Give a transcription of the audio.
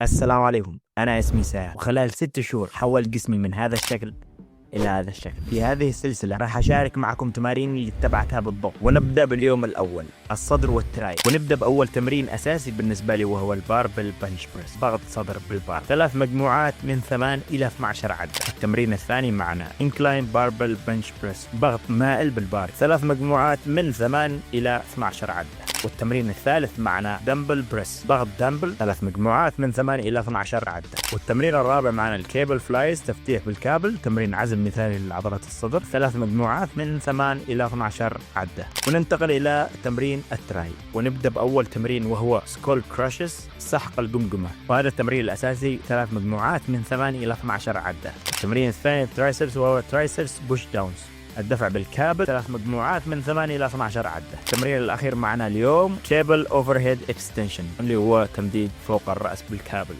السلام عليكم، أنا اسمي ساهر، وخلال 6 شهور حولت جسمي من هذا الشكل إلى هذا الشكل. في هذه السلسلة راح أشارك معكم تمارين اللي اتبعتها بالضبط، ونبدأ باليوم الأول الصدر والتراي. ونبدأ بأول تمرين أساسي بالنسبة لي وهو الباربل بنش بريس، ضغط صدر بالبار، 3 مجموعات من 8 إلى 12 عدة. التمرين الثاني معنا انكلاين باربل بنش بريس، ضغط مائل بالبار، 3 مجموعات من 8 إلى 12 عدة. والتمرين الثالث معنا دمبل بريس، ضغط دمبل، 3 مجموعات من 8 إلى 12 عدة. والتمرين الرابع معنا الكيبل فلايز، تفتيح بالكابل، تمرين عزم مثالي لعضلة الصدر، 3 مجموعات من 8 إلى 12 عدة. وننتقل إلى تمرين التراي، ونبدأ بأول تمرين وهو سكول كراشز، سحق الجمجمة، وهذا التمرين الأساسي 3 مجموعات من 8 إلى 12 عدة. التمرين الثاني الترايسبس وهو ترايسبس بوش داونز، الدفع بالكابل، 3 مجموعات من 8 إلى 12 عدة. التمرين الأخير معنا اليوم كيبل اوفر هيد اكستنشن، اللي هو تمديد فوق الرأس بالكابل.